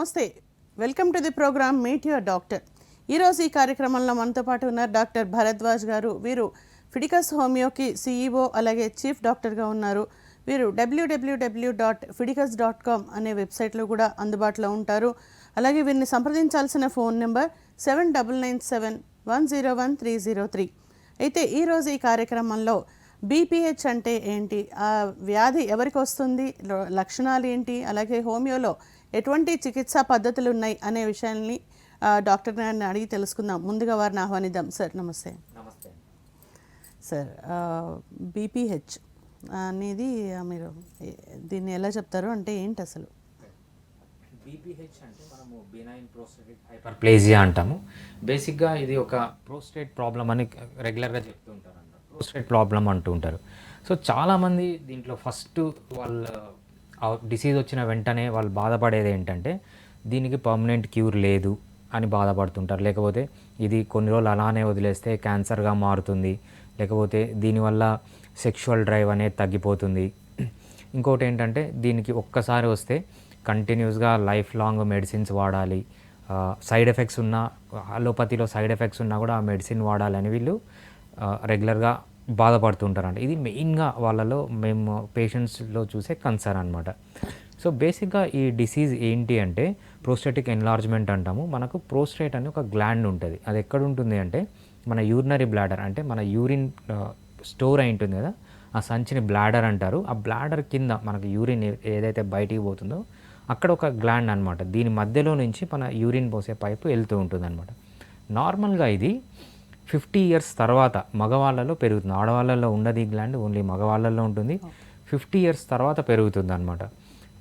నమస్తే, welcome to the program meet your doctor. ఈరోజు ఈ కార్యక్రమంలో మనతో పాటు ఉన్నారు డాక్టర్ భరద్వాజ్ గారు. వీరు ఫిడికస్ హోమియోకి CEO అలాగే చీఫ్ డాక్టర్గా ఉన్నారు. వీరు www.fidicus.com అనే వెబ్సైట్లో కూడా అందుబాటులో ఉంటారు. అలాగే వీరిని సంప్రదించాల్సిన ఫోన్ నెంబర్ 7997101303. అయితే ఈరోజు ఈ కార్యక్రమంలో BPH అంటే ఏంటి, ఆ వ్యాధి ఎవరికి వస్తుంది, లక్షణాలు ఏంటి, అలాగే హోమియోలో ఎటువంటి చికిత్సా పద్ధతులు ఉన్నాయి అనే విషయాన్ని డాక్టర్ గారిని అడిగి తెలుసుకుందాం. ముందుగా వారిని ఆహ్వానిద్దాం. సార్ నమస్తే. నమస్తే సార్, BPH అనేది మీరు దీన్ని ఎలా చెప్తారు, అంటే ఏంటి అసలు? BPH అంటే మనము బినైన్ ప్రోస్టేటిక్ హైపర్ప్లేజియా అంటాము. బేసిక్గా ఇది ఒక ప్రోస్టేట్ ప్రాబ్లం అని రెగ్యులర్గా చెప్తూ ఉంటారు అన్నమాట. ప్రోస్టేట్ ప్రాబ్లం అంటూ ఉంటారు. సో చాలామంది దీంట్లో ఫస్ట్ వాళ్ళ డిసీజ్ వచ్చిన వెంటనే వాళ్ళు బాధపడేది ఏంటంటే దీనికి పర్మనెంట్ క్యూర్ లేదు అని బాధపడుతుంటారు. లేకపోతే ఇది కొన్ని రోజులు అలానే వదిలేస్తే క్యాన్సర్గా మారుతుంది, లేకపోతే దీనివల్ల సెక్షువల్ డ్రైవ్ అనేది తగ్గిపోతుంది. ఇంకోటి ఏంటంటే దీనికి ఒక్కసారి వస్తే కంటిన్యూస్గా లైఫ్ లాంగ్ మెడిసిన్స్ వాడాలి, సైడ్ ఎఫెక్ట్స్ ఉన్నా, అలోపతిలో సైడ్ ఎఫెక్ట్స్ ఉన్నా కూడా ఆ మెడిసిన్ వాడాలని వీళ్ళు రెగ్యులర్గా బాధపడుతుంటారంట. ఇది మెయిన్గా వాళ్ళలో మేము పేషెంట్స్లో చూసే కన్సర్న్ అనమాట. సో బేసిక్గా ఈ డిసీజ్ ఏంటి అంటే ప్రోస్టేటిక్ ఎన్లార్జ్మెంట్ అంటాము. మనకు ప్రోస్టేట్ అని ఒక గ్లాండ్ ఉంటుంది. అది ఎక్కడ ఉంటుంది అంటే మన యూరినరీ బ్లాడర్, అంటే మన యూరిన్ స్టోర్ అయి ఉంటుంది కదా, ఆ సంచిని బ్లాడర్ అంటారు. ఆ బ్లాడర్ కింద మనకు యూరిన్ ఏదైతే బయటికి పోతుందో అక్కడ ఒక గ్లాండ్ అనమాట. దీని మధ్యలో నుంచి మన యూరిన్ పోసే పైపు వెళ్తూ ఉంటుంది అనమాట. నార్మల్గా ఇది 50 years తర్వాత మగవాళ్ళలో పెరుగుతుంది. ఆడవాళ్ళలో ఉండదు ఈ గ్లాండ్, ఓన్లీ మగవాళ్ళలో ఉంటుంది. 50 years తర్వాత పెరుగుతుంది అనమాట.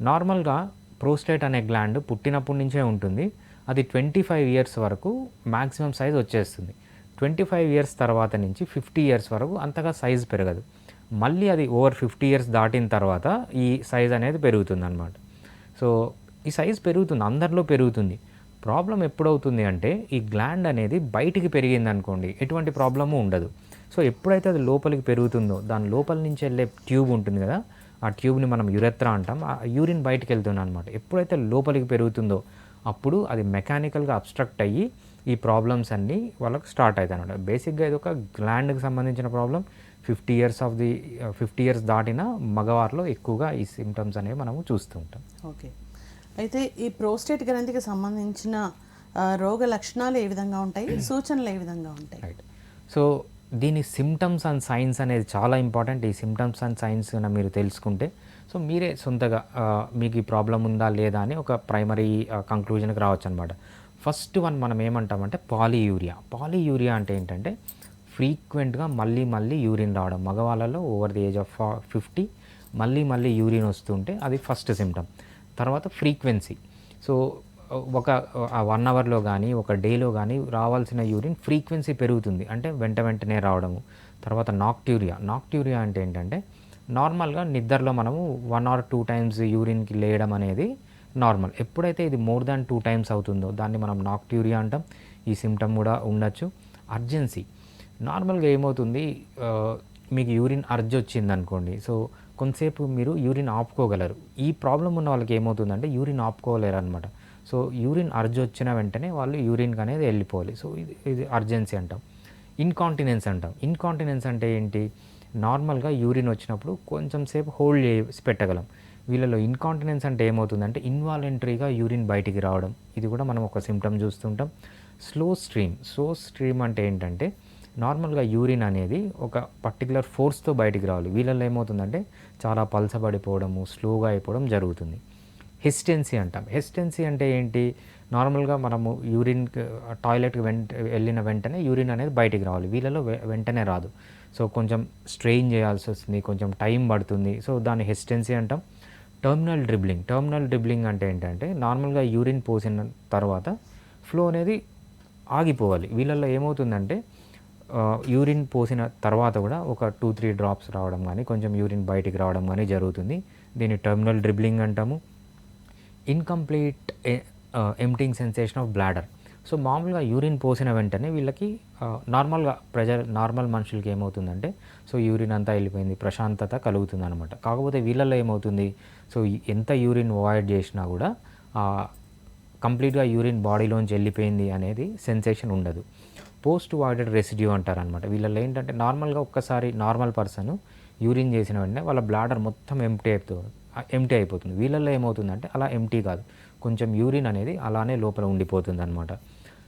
నార్మల్గా ప్రోస్టేట్ అనే గ్లాండ్ పుట్టినప్పటి నుంచే ఉంటుంది. అది 25 years వరకు మ్యాక్సిమం సైజ్ వచ్చేస్తుంది. 25 years తర్వాత నుంచి 50 years వరకు అంతగా సైజ్ పెరగదు. మళ్ళీ అది ఓవర్ 50 years దాటిన తర్వాత ఈ సైజ్ అనేది పెరుగుతుంది అనమాట. సో ఈ సైజ్ పెరుగుతుంది, అందరిలో పెరుగుతుంది. ప్రాబ్లం ఎప్పుడవుతుంది అంటే ఈ గ్లాండ్ అనేది బయటికి పెరిగింది అనుకోండి, ఎటువంటి ప్రాబ్లము ఉండదు. సో ఎప్పుడైతే అది లోపలికి పెరుగుతుందో దాని లోపల నుంచి వెళ్ళే ట్యూబ్ ఉంటుంది కదా, ఆ ట్యూబ్ని మనం యురెత్రా అంటాం. ఆ యూరిన్ బయటికి వెళ్తుంది అనమాట. ఎప్పుడైతే లోపలికి పెరుగుతుందో అప్పుడు అది మెకానికల్గా అబ్స్ట్రక్ట్ అయ్యి ఈ ప్రాబ్లమ్స్ అన్నీ వాళ్ళకి స్టార్ట్ అవుతాయి అనమాట. బేసిక్గా ఇది ఒక గ్లాండ్కి సంబంధించిన ప్రాబ్లం. 50 years దాటిన మగవారిలో ఎక్కువగా ఈ సిమ్టమ్స్ అనేవి మనము చూస్తూ ఉంటాం. ఓకే, అయితే ఈ ప్రోస్టేట్ గ్రంథికి సంబంధించిన రోగ లక్షణాలు ఏ విధంగా ఉంటాయి, సూచనలు ఏ విధంగా ఉంటాయి? రైట్. సో దీని సిమ్టమ్స్ అండ్ సైన్స్ అనేది చాలా ఇంపార్టెంట్. ఈ సిమ్టమ్స్ అండ్ సైన్స్ మీరు తెలుసుకుంటే సో మీరే సొంతగా మీకు ఈ ప్రాబ్లం ఉందా లేదా అని ఒక ప్రైమరీ కంక్లూజన్కి రావచ్చు అనమాట. ఫస్ట్ వన్ మనం ఏమంటామంటే పాలీయూరియా అంటే ఏంటంటే ఫ్రీక్వెంట్గా మళ్ళీ యూరిన్ రావడం. మగవాళ్ళలో ఓవర్ ది ఏజ్ ఆఫ్ 50 మళ్ళీ యూరిన్ వస్తుంటే అది ఫస్ట్ సిమ్టమ్. తర్వాత ఫ్రీక్వెన్సీ. సో ఒక 1 hourలో కానీ ఒక డేలో కానీ రావాల్సిన యూరిన్ ఫ్రీక్వెన్సీ పెరుగుతుంది, అంటే వెంటనే రావడము. తర్వాత నాక్ట్యూరియా అంటే ఏంటంటే నార్మల్గా నిద్రలో మనము 1 or 2 times యూరిన్కి లేయడం అనేది నార్మల్. ఎప్పుడైతే ఇది మోర్ దాన్ 2 times అవుతుందో దాన్ని మనం నాక్ట్యూరియా అంటాం. ఈ సిమ్టమ్ కూడా ఉండొచ్చు. అర్జెన్సీ. నార్మల్గా ఏమవుతుంది, మీకు యూరిన్ అర్జ్ వచ్చింది అనుకోండి, సో కొంతసేపు మీరు యూరిన్ ఆపుకోగలరు. ఈ ప్రాబ్లం ఉన్న వాళ్ళకి ఏమవుతుందంటే యూరిన్ ఆపుకోలేరు అనమాట. సో యూరిన్ అర్జ్ వచ్చిన వెంటనే వాళ్ళు యూరిన్కి అనేది వెళ్ళిపోవాలి. సో ఇది అర్జెన్సీ అంటాం. ఇన్కాంటినెన్స్ అంటే ఏంటి, నార్మల్గా యూరిన్ వచ్చినప్పుడు కొంచెం సేపు హోల్డ్ చేసి పెట్టగలం. వీళ్ళలో ఇన్కాంటినెన్స్ అంటే ఏమవుతుందంటే ఇన్వాలంటరీగా యూరిన్ బయటికి రావడం. ఇది కూడా మనం ఒక సిమ్టమ్ చూస్తుంటాం. స్లో స్ట్రీమ్ అంటే ఏంటంటే నార్మల్గా యూరిన్ అనేది ఒక పర్టికులర్ ఫోర్స్తో బయటికి రావాలి. వీళ్ళల్లో ఏమవుతుందంటే చాలా పలసబడిపోవడము, స్లోగా అయిపోవడం జరుగుతుంది. హెసిటెన్సీ అంటే ఏంటి, నార్మల్గా మనము టాయిలెట్కి వెళ్ళిన వెంటనే యూరిన్ అనేది బయటికి రావాలి. వీళ్ళలో వెంటనే రాదు. సో కొంచెం స్ట్రెయిన్ చేయాల్సి వస్తుంది, కొంచెం టైం పడుతుంది. సో దాన్ని హెసిటెన్సీ అంటాం. టర్మినల్ డ్రిబ్లింగ్ అంటే ఏంటంటే నార్మల్గా యూరిన్ పోసిన తర్వాత ఫ్లో అనేది ఆగిపోవాలి. వీళ్ళల్లో ఏమవుతుందంటే యూరిన్ పోసిన తర్వాత కూడా ఒక 2-3 drops రావడం కానీ కొంచెం యూరిన్ బయటికి రావడం కానీ జరుగుతుంది. దీన్ని టర్మినల్ డ్రిబ్లింగ్ అంటాము. Incomplete emptying sensation of bladder. So మామూలుగా యూరిన్ పోసిన వెంటనే వీళ్ళకి నార్మల్ మనుషులకి ఏమవుతుందంటే సో యూరిన్ అంతా వెళ్ళిపోయింది, ప్రశాంతత కలుగుతుంది అనమాట. కాకపోతే వీళ్ళల్లో ఏమవుతుంది, సో ఎంత యూరిన్ అవాయిడ్ చేసినా కూడా కంప్లీట్గా యూరిన్ బాడీలోంచి వెళ్ళిపోయింది అనేది సెన్సేషన్ ఉండదు. పోస్ట్ వాయిడెడ్ రెసిడ్యూ అంటారనమాట. వీళ్ళలో ఏంటంటే నార్మల్గా ఒక్కసారి నార్మల్ పర్సన్ యూరిన్ చేసిన వెంటనే వాళ్ళ బ్లాడర్ మొత్తం ఎంప్టీ అయిపోతుంది. వీళ్ళల్లో ఏమవుతుందంటే అలా ఎంప్టీ కాదు, కొంచెం యూరిన్ అనేది అలానే లోపల ఉండిపోతుంది అనమాట.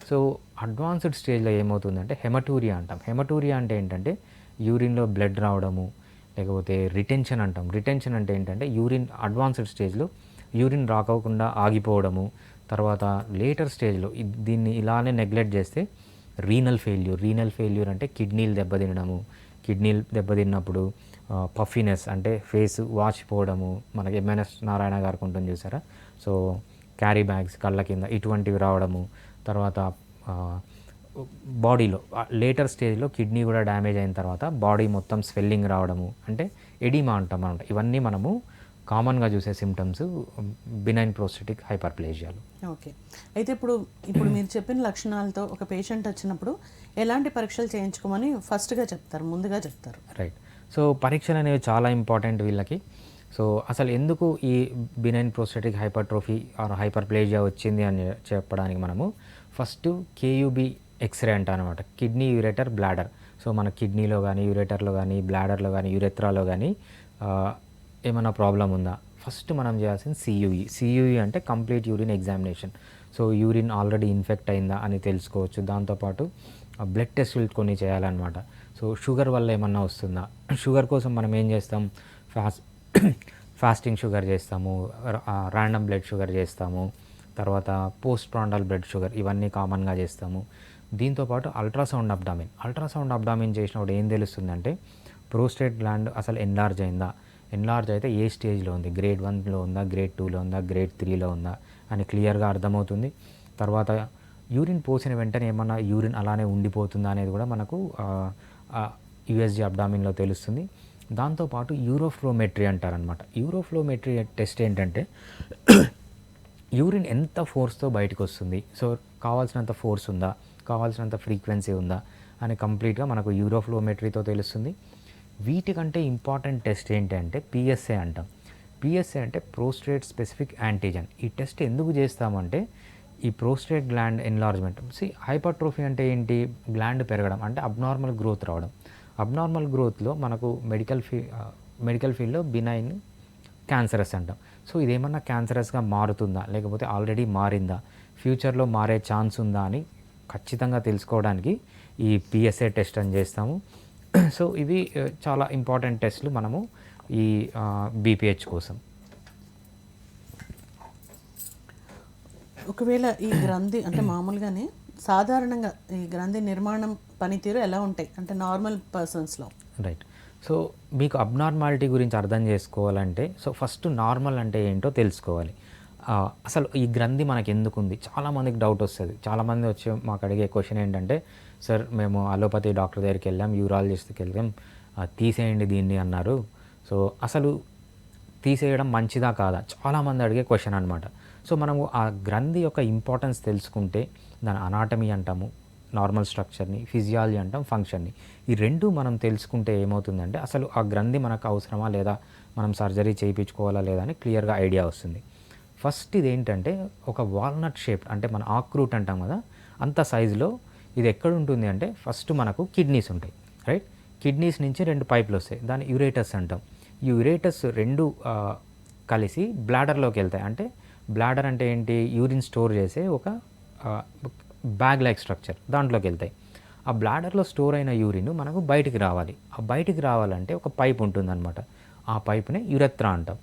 సో అడ్వాన్స్డ్ స్టేజ్లో ఏమవుతుందంటే హెమటూరియా అంటాం. హెమటూరియా అంటే ఏంటంటే యూరిన్లో బ్లడ్ రావడము, లేకపోతే రిటెన్షన్ అంటాం. రిటెన్షన్ అంటే ఏంటంటే యూరిన్ అడ్వాన్స్డ్ స్టేజ్లో యూరిన్ రాకోకుండా ఆగిపోవడము, తర్వాత లేటర్ స్టేజ్లో దీన్ని ఇలానే నెగ్లెక్ట్ చేస్తే రీనల్ ఫెయిల్యూర్ అంటే కిడ్నీలు దెబ్బతినడము. కిడ్నీలు దెబ్బతిన్నప్పుడు పఫీనెస్ అంటే ఫేస్ వాచిపోవడము, మనకి ఎంఎన్ఎస్ నారాయణ గారికి ఉంటుంది చూసారా, సో క్యారీ బ్యాగ్స్ కళ్ళ కింద ఇటువంటివి రావడము, తర్వాత బాడీలో లేటర్ స్టేజ్లో కిడ్నీ కూడా డ్యామేజ్ అయిన తర్వాత బాడీ మొత్తం స్వెల్లింగ్ రావడము, అంటే ఎడిమా అంటాం అనమాట. ఇవన్నీ మనము కామన్గా చూసే సిమ్టమ్స్ బినైన్ ప్రోస్టేటిక్ హైపర్ప్లేజియాలో. ఓకే. అయితే ఇప్పుడు మీరు చెప్పిన లక్షణాలతో ఒక పేషెంట్ వచ్చినప్పుడు ఎలాంటి పరీక్షలు చేయించుకోమని ముందుగా చెప్తారు? రైట్. సో పరీక్షలు అనేవి చాలా ఇంపార్టెంట్ వీళ్ళకి. సో అసలు ఎందుకు ఈ బినైన్ ప్రోస్టేటిక్ హైపర్ట్రోఫీ ఆర్ హైపర్ప్లేజియా వచ్చింది అని చెప్పడానికి మనము ఫస్ట్ కేయూబీ ఎక్స్రే అంటారనమాట, కిడ్నీ యూరేటర్ బ్లాడర్. సో మన కిడ్నీలో కానీ యూరేటర్లో కానీ బ్లాడర్లో కానీ యూరెత్రాలో కానీ ఏమైనా ప్రాబ్లం ఉందా, ఫస్ట్ మనం చేయాల్సింది సియూఈ అంటే complete urine examination. So urine already infect అయిందా అని తెలుసుకోవచ్చు. దాంతోపాటు బ్లడ్ టెస్టులు కొన్ని చేయాలన్నమాట. సో షుగర్ వల్ల ఏమన్నా వస్తుందా, షుగర్ కోసం మనం ఏం చేస్తాం, ఫాస్టింగ్ షుగర్ చేస్తాము, ర్యాండమ్ బ్లడ్ షుగర్ చేస్తాము, తర్వాత పోస్ట్ ప్రాండల్ బ్లడ్ షుగర్, ఇవన్నీ కామన్గా చేస్తాము. దీంతోపాటు అల్ట్రాసౌండ్ అబ్డామిన్ చేసినప్పుడు ఏం తెలుస్తుందంటే ప్రోస్టేట్ గ్లాండ్ అసలు ఎన్లార్జ్ అయిందా, ఎన్లార్జ్ అయితే ఏ స్టేజ్లో ఉంది, గ్రేడ్ 1లో ఉందా, గ్రేడ్ 2లో ఉందా, గ్రేడ్ 3లో ఉందా అని క్లియర్గా అర్థమవుతుంది. తర్వాత యూరిన్ పోసిన వెంటనే ఏమన్నా యూరిన్ అలానే ఉండిపోతుందా అనేది కూడా మనకు యూఎస్జీ అబ్డామిన్లో తెలుస్తుంది. దాంతోపాటు యూరోఫ్లోమెట్రీ అంటారనమాట. యూరోఫ్లోమెట్రీ టెస్ట్ ఏంటంటే యూరిన్ ఎంత ఫోర్స్తో బయటకు వస్తుంది, సో కావాల్సినంత ఫోర్స్ ఉందా, కావాల్సినంత ఫ్రీక్వెన్సీ ఉందా అని కంప్లీట్గా మనకు యూరోఫ్లోమెట్రీతో తెలుస్తుంది. వీటికంటే ఇంపార్టెంట్ టెస్ట్ ఏంటంటే పిఎస్ఏ అంటాం. పిఎస్ఏ అంటే ప్రోస్టేట్ స్పెసిఫిక్ యాంటీజెన్. ఈ టెస్ట్ ఎందుకు చేస్తామంటే ఈ ప్రోస్టేట్ గ్లాండ్ ఎన్లార్జ్మెంట్, హైపర్ట్రోఫీ అంటే ఏంటి, గ్లాండ్ పెరగడం అంటే అబ్నార్మల్ గ్రోత్ రావడం. అబ్నార్మల్ గ్రోత్లో మనకు మెడికల్ ఫీల్డ్లో బినైన్ క్యాన్సరస్ అంటాం. సో ఇదేమన్నా క్యాన్సరస్గా మారుతుందా, లేకపోతే ఆల్రెడీ మారిందా, ఫ్యూచర్లో మారే ఛాన్స్ ఉందా అని ఖచ్చితంగా తెలుసుకోవడానికి ఈ పిఎస్ఏ టెస్ట్ అని చేస్తాము. సో ఇవి చాలా ఇంపార్టెంట్ టెస్ట్లు మనము ఈ బీపీహెచ్ కోసం. ఒకవేళ ఈ గ్రంథి అంటే మామూలుగానే సాధారణంగా ఈ గ్రంథి నిర్మాణం పనితీరు ఎలా ఉంటాయి అంటే నార్మల్ పర్సన్స్లో? రైట్. సో మీకు అబ్నార్మాలిటీ గురించి అర్థం చేసుకోవాలంటే సో ఫస్ట్ నార్మల్ అంటే ఏంటో తెలుసుకోవాలి. అసలు ఈ గ్రంథి మనకి ఎందుకు ఉంది, చాలామందికి డౌట్ వస్తుంది. చాలామంది వచ్చి మాకు అడిగే క్వశ్చన్ ఏంటంటే, సార్ మేము అలోపతి డాక్టర్ దగ్గరికి వెళ్ళాం, యూరాలజిస్ట్కి వెళ్ళాం, తీసేయండి దీన్ని అన్నారు. సో అసలు తీసేయడం మంచిదా కాదా చాలామంది అడిగే క్వశ్చన్ అనమాట. సో మనము ఆ గ్రంథి యొక్క ఇంపార్టెన్స్ తెలుసుకుంటే దాని అనాటమీ అంటాము, నార్మల్ స్ట్రక్చర్ని, ఫిజియాలజీ అంటాం, ఫంక్షన్ని. ఈ రెండు మనం తెలుసుకుంటే ఏమవుతుందంటే అసలు ఆ గ్రంథి మనకు అవసరమా లేదా, మనం సర్జరీ చేయించుకోవాలా లేదా అని క్లియర్గా ఐడియా వస్తుంది. ఫస్ట్ ఇది ఏంటంటే ఒక వాల్నట్ షేప్ అంటే మన ఆక్రూట్ అంటాం కదా, అంత సైజులో ఇది ఎక్కడ ఉంటుంది అంటే ఫస్ట్ మనకు కిడ్నీస్ ఉంటాయి, రైట్. కిడ్నీస్ నుంచి 2 పైపులు వస్తాయి, దాన్ని యురేటస్ అంటాం. ఈ యురేటస్ 2 కలిసి బ్లాడర్లోకి వెళ్తాయి. అంటే బ్లాడర్ అంటే ఏంటి, యూరిన్ స్టోర్ చేసే ఒక బ్యాగ్ లైక్ స్ట్రక్చర్, దాంట్లోకి వెళ్తాయి. ఆ బ్లాడర్లో స్టోర్ అయిన యూరిన్ మనకు బయటికి రావాలి. ఆ బయటికి రావాలంటే ఒక పైప్ ఉంటుందన్నమాట. ఆ పైప్నే యురెత్రా అంటాం.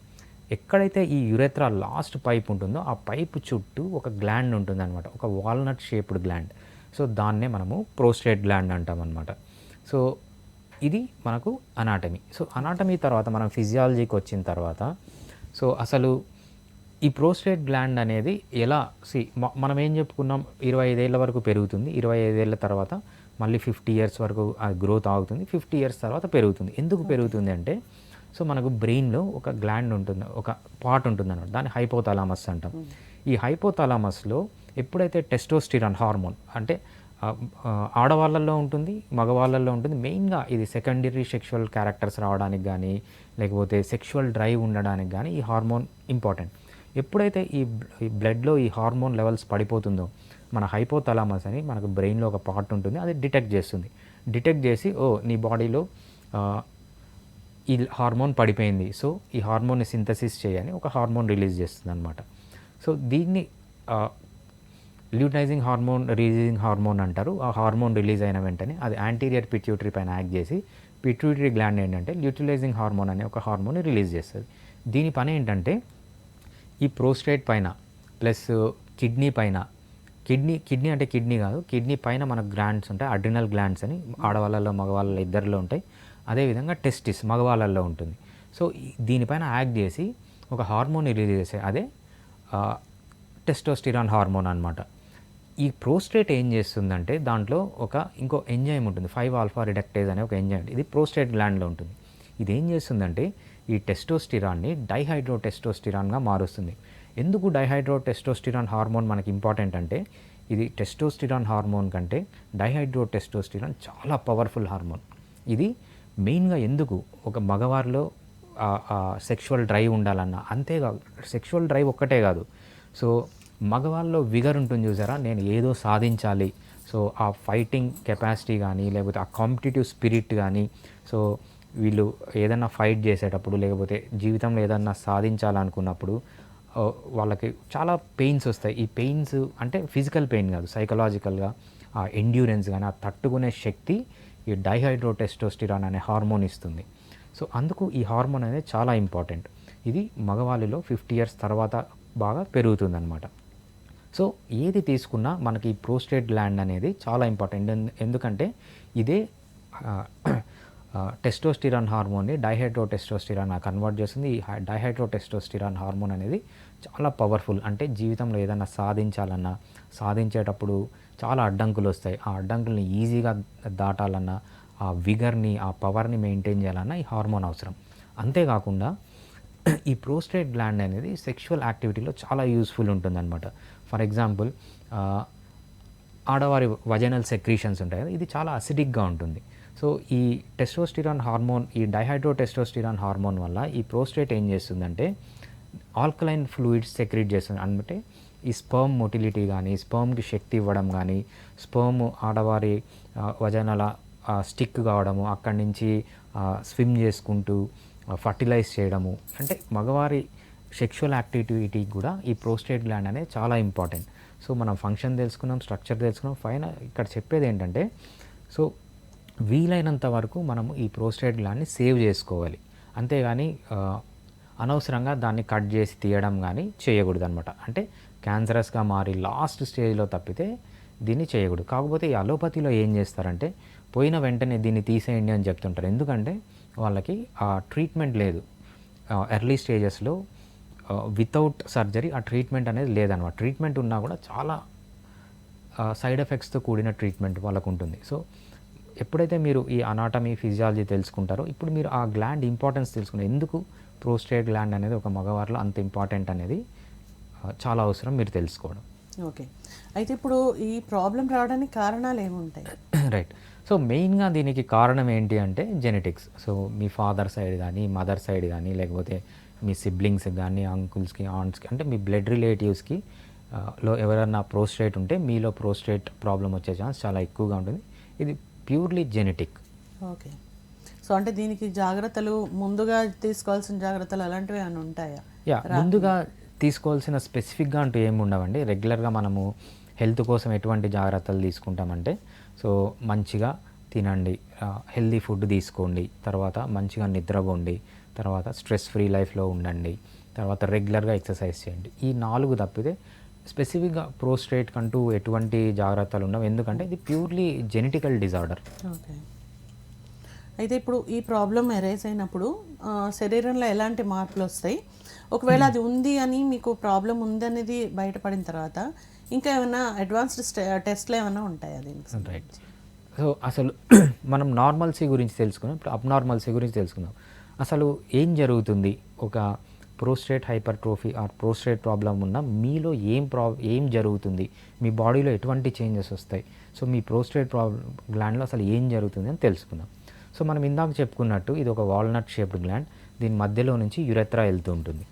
ఎక్కడైతే ఈ యురెత్రా లాస్ట్ పైప్ ఉంటుందో ఆ పైప్ చుట్టూ ఒక గ్లాండ్ ఉంటుందన్నమాట, ఒక వాల్నట్ షేప్డ్ గ్లాండ్. సో దాన్నే మనము ప్రోస్టేట్ గ్లాండ్ అంటాం అనమాట. సో ఇది మనకు అనాటమీ. సో అనాటమీ తర్వాత మనం ఫిజియాలజీకి వచ్చిన తర్వాత సో అసలు ఈ ప్రోస్టేట్ గ్లాండ్ అనేది ఎలా మనం ఏం చెప్పుకున్నాం, 25 ఏళ్ళ వరకు పెరుగుతుంది. 25 ఏళ్ళ తర్వాత మళ్ళీ 50 ఇయర్స్ వరకు ఆ గ్రోత్ ఆగుతుంది. 50 ఇయర్స్ తర్వాత పెరుగుతుంది. ఎందుకు పెరుగుతుంది అంటే సో మనకు బ్రెయిన్లో ఒక గ్లాండ్ ఉంటుంది, ఒక పార్ట్ ఉంటుంది అన్నమాట, దాన్ని హైపోథాలమస్ అంటాం. ఈ హైపోథాలమస్లో ఎప్పుడైతే టెస్టోస్టిరాన్ హార్మోన్ అంటే ఆడవాళ్ళల్లో ఉంటుంది, మగవాళ్ళల్లో ఉంటుంది. మెయిన్గా ఇది సెకండరీ సెక్షువల్ క్యారెక్టర్స్ రావడానికి కానీ లేకపోతే సెక్షువల్ డ్రైవ్ ఉండడానికి కానీ ఈ హార్మోన్ ఇంపార్టెంట్. ఎప్పుడైతే ఈ బ్లడ్లో ఈ హార్మోన్ లెవెల్స్ పడిపోతుందో మన హైపోథలామస్ అని మనకు బ్రెయిన్లో ఒక పార్ట్ ఉంటుంది, అది డిటెక్ట్ చేస్తుంది. డిటెక్ట్ చేసి నీ బాడీలో ఈ హార్మోన్ పడిపోయింది, సో ఈ హార్మోన్ని సింథసిస్ చేయని ఒక హార్మోన్ రిలీజ్ చేస్తుంది అనమాట. సో దీన్ని ల్యూటైజింగ్ హార్మోన్, రిలీజింగ్ హార్మోన్ అంటారు. ఆ హార్మోన్ రిలీజ్ అయిన వెంటనే అది యాంటీరియర్ పిట్యూటరీ పైన యాక్ట్ చేసి పిట్యూటరీ గ్లాండ్ ఏంటంటే ల్యూటిలైజింగ్ హార్మోన్ అనే ఒక హార్మోన్ని రిలీజ్ చేస్తుంది. దీని పని ఏంటంటే ఈ ప్రోస్టేట్ పైన ప్లస్ కిడ్నీ పైన, కిడ్నీ అంటే కిడ్నీ కాదు, కిడ్నీ పైన మనకు గ్లాండ్స్ ఉంటాయి, అడ్రినల్ గ్లాండ్స్ అని ఆడవాళ్ళలో మగవాళ్ళలో ఇద్దరిలో ఉంటాయి. అదేవిధంగా టెస్టిస్ మగవాళ్ళల్లో ఉంటుంది. సో దీనిపైన యాక్ట్ చేసి ఒక హార్మోన్ రిలీజ్ చేసే అదే టెస్టోస్టిరాన్ హార్మోన్ అనమాట. ఈ ప్రోస్టేట్ ఏం చేస్తుందంటే దాంట్లో ఇంకో ఎంజైమ్ ఉంటుంది, 5-ఆల్ఫా రిడక్టేజ్ అనే ఒక ఎంజైమ్, ఇది ప్రోస్టేట్ గ్లాండ్లో ఉంటుంది. ఇది ఏం చేస్తుందంటే ఈ టెస్టోస్టిరాన్ని డైహైడ్రో టెస్టోస్టిరాన్గా మారుస్తుంది. ఎందుకు డైహైడ్రో టెస్టోస్టిరాన్ హార్మోన్ మనకి ఇంపార్టెంట్ అంటే ఇది టెస్టోస్టిరాన్ హార్మోన్ కంటే డైహైడ్రో టెస్టోస్టిరాన్ చాలా పవర్ఫుల్ హార్మోన్. ఇది మెయిన్గా ఎందుకు ఒక మగవారిలో సెక్షువల్ డ్రైవ్ ఉండాలన్నా, అంతేకాదు సెక్షువల్ డ్రైవ్ ఒక్కటే కాదు, సో మగవాళ్ళలో విగర్ ఉంటుంది చూసారా, నేను ఏదో సాధించాలి, సో ఆ ఫైటింగ్ కెపాసిటీ కానీ లేకపోతే ఆ కాంపిటేటివ్ స్పిరిట్ కానీ, సో వీళ్ళు ఏదన్నా ఫైట్ చేసేటప్పుడు లేకపోతే జీవితంలో ఏదన్నా సాధించాలనుకున్నప్పుడు వాళ్ళకి చాలా పెయిన్స్ వస్తాయి. ఈ పెయిన్స్ అంటే ఫిజికల్ పెయిన్ కాదు, సైకలాజికల్గా ఆ ఎండ్యూరెన్స్ కానీ ఆ తట్టుకునే శక్తి ఈ డైహైడ్రో టెస్టోస్టిరాన్ అనే హార్మోన్ ఇస్తుంది. సో అందుకు ఈ హార్మోన్ అనేది చాలా ఇంపార్టెంట్. ఇది మగవాళ్ళలో 50 years తర్వాత బాగా పెరుగుతుందన్నమాట. సో ఏది తీసుకున్నా మనకి ఈ ప్రోస్టేట్ గ్లాండ్ అనేది చాలా ఇంపార్టెంట్. ఎందుకంటే ఇదే టెస్టోస్టిరాన్ హార్మోన్ని డైహైడ్రో టెస్టోస్టిరాన్ కన్వర్ట్ చేస్తుంది. ఈ డైహైడ్రో టెస్టోస్టిరాన్ హార్మోన్ అనేది చాలా పవర్ఫుల్. అంటే జీవితంలో ఏదైనా సాధించాలన్నా, సాధించేటప్పుడు చాలా అడ్డంకులు వస్తాయి, ఆ అడ్డంకుల్ని ఈజీగా దాటాలన్నా, ఆ విగర్ని ఆ పవర్ని మెయింటైన్ చేయాలన్నా ఈ హార్మోన్ అవసరం. అంతేకాకుండా ఈ ప్రోస్టేట్ గ్లాండ్ అనేది సెక్షువల్ యాక్టివిటీలో చాలా యూస్ఫుల్ ఉంటుందన్నమాట. ఫర్ ఎగ్జాంపుల్ ఆడవారి వజైనల్ సెక్రీషన్స్ ఉంటాయి కదా, ఇది చాలా అసిడిక్గా ఉంటుంది. సో ఈ టెస్టోస్టిరాన్ హార్మోన్, ఈ డైహైడ్రో టెస్టోస్టిరాన్ హార్మోన్ వల్ల ఈ ప్రోస్టేట్ ఏం చేస్తుందంటే ఆల్కలైన్ ఫ్లూయిడ్స్ సెక్రీట్ చేస్తుంది. అంటే ఈ స్పర్మ్ మొటిలిటీ కానీ, స్పర్మ్కి శక్తి ఇవ్వడం కానీ, స్పర్మ్ ఆడవారి వజైనల స్టిక్ కావడము, అక్కడి నుంచి స్విమ్ చేసుకుంటూ ఫర్టిలైజ్ చేయడము, అంటే మగవారి సెక్షువల్ యాక్టివిటీ కూడా ఈ ప్రోస్టేట్ గ్లాండ్ అనేది చాలా ఇంపార్టెంట్. సో మనం ఫంక్షన్ తెలుసుకున్నాం, స్ట్రక్చర్ తెలుసుకున్నాం, ఫైన ఇక్కడ చెప్పేది ఏంటంటే సో వీలైనంత వరకు మనము ఈ ప్రోస్టేట్ గ్లాండ్ని సేవ్ చేసుకోవాలి. అంతేగాని అనవసరంగా దాన్ని కట్ చేసి తీయడం కానీ చేయకూడదు అనమాట. అంటే క్యాన్సరస్గా మారి లాస్ట్ స్టేజ్లో తప్పితే దీన్ని చేయకూడదు. కాకపోతే ఈ అలోపతిలో ఏం చేస్తారంటే పోయిన వెంటనే దీన్ని తీసేయండి అని చెప్తుంటారు. ఎందుకంటే వాళ్ళకి ఆ ట్రీట్మెంట్ లేదు, ఎర్లీ స్టేజెస్లో వితౌట్ సర్జరీ ఆ ట్రీట్మెంట్ అనేది లేదనమాట. ట్రీట్మెంట్ ఉన్నా కూడా చాలా సైడ్ ఎఫెక్ట్స్తో కూడిన ట్రీట్మెంట్ వాళ్ళకు ఉంటుంది. సో ఎప్పుడైతే మీరు ఈ అనాటమీ, ఫిజియాలజీ తెలుసుకుంటారో ఇప్పుడు మీరు ఆ గ్లాండ్ ఇంపార్టెన్స్ తెలుసుకున్నారు. ఎందుకు ప్రోస్టేట్ గ్లాండ్ అనేది ఒక మగవారిలో అంత ఇంపార్టెంట్ అనేది చాలా అవసరం మీరు తెలుసుకోవడం. ఓకే, అయితే ఇప్పుడు ఈ ప్రాబ్లం రావడానికి కారణాలు ఏముంటాయి? రైట్. సో మెయిన్గా దీనికి కారణం ఏంటి అంటే జెనెటిక్స్. సో మీ ఫాదర్ సైడ్ కానీ, మదర్ సైడ్ కానీ, లేకపోతే మీ సిబ్లింగ్స్ కానీ, అంకుల్స్కి, ఆంట్స్కి, అంటే మీ బ్లడ్ రిలేటివ్స్కి లో ఎవరైనా ప్రోస్టేట్ ఉంటే మీలో ప్రోస్టేట్ ప్రాబ్లం వచ్చే ఛాన్స్ చాలా ఎక్కువగా ఉంటుంది. ఇది ప్యూర్లీ జెనెటిక్. ఓకే, సో అంటే దీనికి జాగ్రత్తలు, ముందుగా తీసుకోవాల్సిన జాగ్రత్తలు అలాంటివి ఏమైనా ఉంటాయా? ముందుగా తీసుకోవాల్సిన స్పెసిఫిక్గా అంటూ ఏమి ఉండవండి. రెగ్యులర్గా మనము హెల్త్ కోసం ఎటువంటి జాగ్రత్తలు తీసుకుంటామంటే సో మంచిగా తినండి, హెల్దీ ఫుడ్ తీసుకోండి, తర్వాత మంచిగా నిద్రపోండి, తర్వాత స్ట్రెస్ ఫ్రీ లైఫ్లో ఉండండి, తర్వాత రెగ్యులర్గా ఎక్సర్సైజ్ చేయండి. ఈ 4 తప్పితే స్పెసిఫిక్గా ప్రోస్టేట్ కంటూ ఎటువంటి జాగ్రత్తలు ఉండవు. ఎందుకంటే ఇది ప్యూర్లీ జెనెటికల్ డిజార్డర్. ఓకే, అయితే ఇప్పుడు ఈ ప్రాబ్లం ఎరైజ్ అయినప్పుడు శరీరంలో ఎలాంటి మార్పులు వస్తాయి? ఒకవేళ అది ఉంది అని మీకు ప్రాబ్లం ఉందనేది బయటపడిన తర్వాత ఇంకా ఏమైనా అడ్వాన్స్డ్ టెస్ట్లు ఏమైనా ఉంటాయా దీనికి? రైట్. సో అసలు మనం నార్మల్సీ గురించి తెలుసుకున్నాం, ఇప్పుడు అబ్నార్మల్సీ గురించి తెలుసుకుందాం. అసలు ఏం జరుగుతుంది ఒక prostate hypertrophy or prostate problem ఉన్న మీలో ఏం జరుగుతుంది, మీ బాడీలో ఎటువంటి చేంజెస్ వస్తాయి, సో మీ ప్రోస్టేట్ గ్లాండ్లో అసలు ఏం జరుగుతుంది అని తెలుసుకుందాం. సో మనం ఇందాక చెప్పుకున్నట్టు ఇది ఒక వాల్నట్ షేప్డ్ గ్లాండ్, దీని మధ్యలో నుంచి యురెత్రా వెళ్తూ ఉంటుంది.